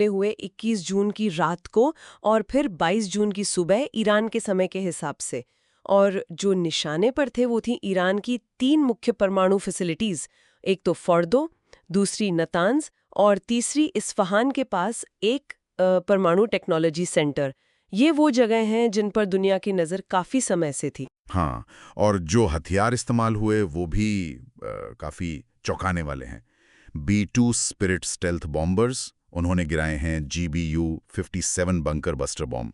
हुए 21 जून की रात को और फिर 22 जून की सुबह ईरान के समय के हिसाब से। और जो निशाने पर थे वो थी ईरान की 3 मुख्य परमाणु फैसिलिटीज, एक तो फॉर्दो, दूसरी नतांज और तीसरी इस्फहान के पास एक परमाणु टेक्नोलॉजी सेंटर। ये वो जगह हैं जिन पर दुनिया की नज़र काफ़ी समय से थी। हाँ, और जो हथियार इस्तेमाल हुए वो भी काफ़ी चौंकाने वाले हैं। B-2 स्पिरिट स्टेल्थ बॉम्बर्स उन्होंने गिराए हैं GBU-57 bunker buster bomb.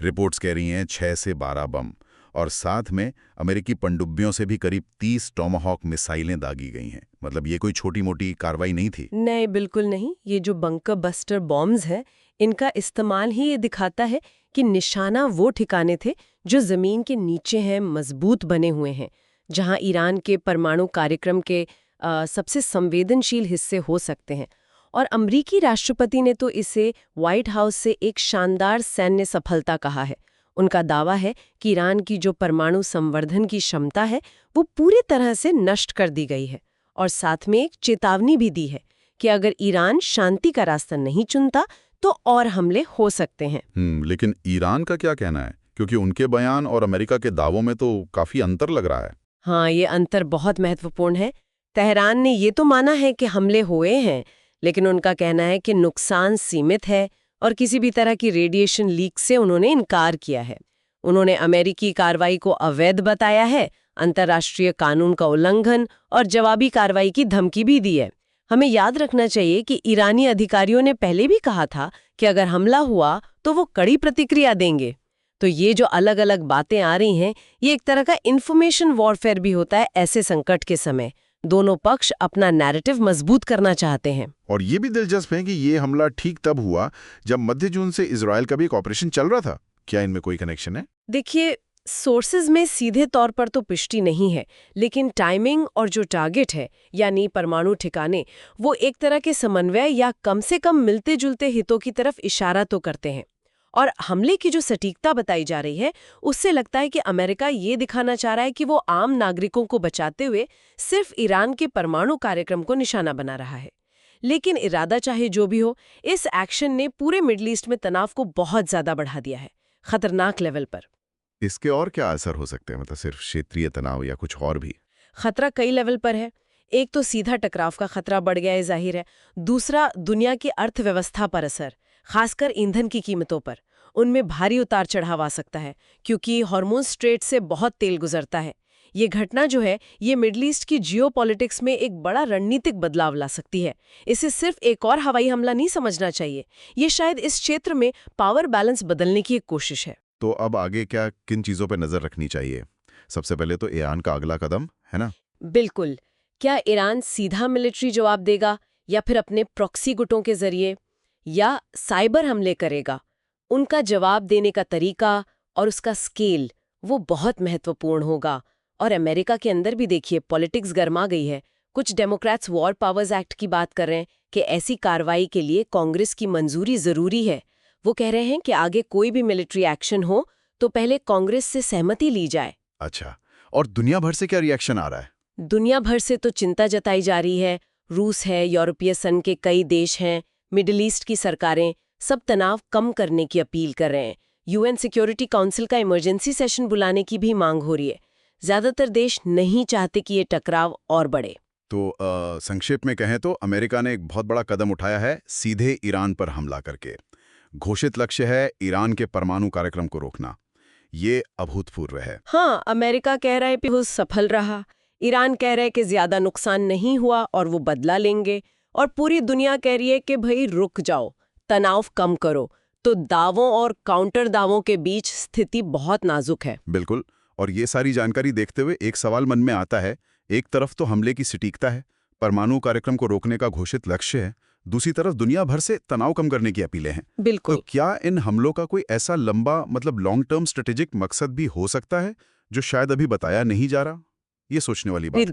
Reports कह रही हैं 6 से 12 बम, और साथ में अमेरिकी पनडुब्बियों से भी करीब 30 टॉमाहॉक मिसाइलें दागी गई हैं। मतलब ये कोई छोटी मोटी कार्रवाई नहीं थी। नहीं, बिल्कुल नहीं। ये जो बंकर बस्टर बॉम्ब्स हैं, इनका इस्तेमाल ही ये दिखाता है कि निशाना वो ठिकाने थे जो ज़मीन के नीचे हैं, मजबूत बने हुए हैं, जहां ईरान के परमाणु कार्यक्रम के सबसे संवेदनशील हिस्से हो सकते हैं। और अमरीकी राष्ट्रपति ने तो इसे व्हाइट हाउस से एक शानदार सैन्य सफलता कहा है। उनका दावा है कि ईरान की जो परमाणु संवर्धन की क्षमता है वो पूरी तरह से नष्ट कर दी गई है, और साथ में एक चेतावनी भी दी है कि अगर ईरान शांति का रास्ता नहीं चुनता तो और हमले हो सकते हैं। लेकिन ईरान का क्या कहना है? क्योंकि उनके बयान और अमेरिका के दावों में तो काफी अंतर लग रहा है। हाँ, ये अंतर बहुत महत्वपूर्ण है। तेहरान ने ये तो माना है कि हमले हुए हैं, लेकिन उनका कहना है कि नुकसान सीमित है और किसी भी तरह की रेडिएशन लीक से उन्होंने इनकार किया है। उन्होंने अमेरिकी कार्रवाई को अवैध बताया है, अंतर्राष्ट्रीय कानून का उल्लंघन और जवाबी कार्रवाई की धमकी भी दी है। हमें याद रखना चाहिए कि ईरानी अधिकारियों ने पहले भी कहा था कि अगर हमला हुआ तो वो कड़ी प्रतिक्रिया देंगे। तो ये जो अलग अलग बातें आ रही हैं, ये एक तरह का इंफॉर्मेशन वॉरफेयर भी होता है ऐसे संकट के समय। दोनों पक्ष अपना नैरेटिव मजबूत करना चाहते हैं। और ये भी दिलचस्प है कि ये हमला ठीक तब हुआ जब मध्य जून से इजराइल का भी एक ऑपरेशन चल रहा था। क्या इनमें कोई कनेक्शन है? देखिए, सोर्सेज में सीधे तौर पर तो पुष्टि नहीं है, लेकिन टाइमिंग और जो टारगेट है यानी परमाणु ठिकाने, वो एक तरह के समन्वय या कम से कम मिलते जुलते हितों की तरफ इशारा तो करते हैं। और हमले की जो सटीकता बताई जा रही है, उससे लगता है कि अमेरिका ये दिखाना चाह रहा है कि वो आम नागरिकों को बचाते हुए सिर्फ ईरान के परमाणु कार्यक्रम को निशाना बना रहा है। लेकिन इरादा चाहे जो भी हो, इस एक्शन ने पूरे मिडल ईस्ट में तनाव को बहुत ज्यादा बढ़ा दिया है, खतरनाक लेवल पर। इसके और क्या असर हो सकते हैं? मतलब सिर्फ क्षेत्रीय तनाव या कुछ और भी? खतरा कई लेवल पर है। एक तो सीधा टकराव का खतरा बढ़ गया है, जाहिर है। दूसरा, दुनिया की अर्थव्यवस्था पर असर, खासकर ईंधन की कीमतों पर। उनमें भारी उतार चढ़ाव आ सकता है, क्योंकि हार्मोन स्ट्रेट से बहुत तेल गुजरता है। ये घटना जो है, ये मिडल ईस्ट की जियोपॉलिटिक्स में एक बड़ा रणनीतिक बदलाव ला सकती है। इसे सिर्फ एक और हवाई हमला नहीं समझना चाहिए। ये शायद इस क्षेत्र में पावर बैलेंस बदलने की एक कोशिश है। तो अब आगे क्या, किन चीजों पर नजर रखनी चाहिए? सबसे पहले तो ईरान का अगला कदम है ना? बिल्कुल। क्या ईरान सीधा मिलिट्री जवाब देगा, या फिर अपने प्रॉक्सी गुटों के जरिए, या साइबर हमले करेगा? उनका जवाब देने का तरीका और उसका स्केल वो बहुत महत्वपूर्ण होगा। और अमेरिका के अंदर भी देखिए, पॉलिटिक्स गर्मा गई है। कुछ डेमोक्रेट्स वॉर पावर्स एक्ट की बात कर रहे हैं कि ऐसी कार्रवाई के लिए कांग्रेस की मंजूरी जरूरी है। वो कह रहे हैं कि आगे कोई भी मिलिट्री एक्शन हो तो पहले कांग्रेस से सहमति ली जाए। अच्छा, और दुनिया भर से क्या रिएक्शन आ रहा है? दुनिया भर से तो चिंता जताई जा रही है। रूस है, यूरोपीय संघ के कई देश हैं, मिडिल ईस्ट की सरकारें, सब तनाव कम करने की अपील कर रहे हैं। यूएन सिक्योरिटी काउंसिल का इमरजेंसी सेशन बुलाने की भी मांग हो रही है। ज्यादातर देश नहीं चाहते कि ये टकराव और बढ़े। तो संक्षेप में कहें तो अमेरिका ने एक बहुत बड़ा कदम उठाया है, सीधे ईरान पर हमला करके। घोषित लक्ष्य है ईरान के परमाणु कार्यक्रम को रोकना। ये अभूतपूर्व है। हाँ, अमेरिका कह रहा है कि वो सफल रहा, ईरान कह रहा है कि ज्यादा नुकसान नहीं हुआ और वो बदला लेंगे, और पूरी दुनिया कह रही है कि भाई रुक जाओ, तनाव कम करो। तो दावों और काउंटर दावों के बीच स्थिति बहुत नाजुक है। बिल्कुल। और ये सारी जानकारी देखते हुए एक सवाल मन में आता है। एक तरफ तो हमले की सटीकता है, परमाणु कार्यक्रम को रोकने का घोषित लक्ष्य है, दूसरी तरफ दुनिया भर से तनाव कम करने की अपीलें हैं। बिल्कुल। तो क्या इन हमलों का कोई ऐसा लंबा, मतलब लॉन्ग टर्म स्ट्रेटेजिक मकसद भी हो सकता है जो शायद अभी बताया नहीं जा रहा? ये सोचने वाली बात है।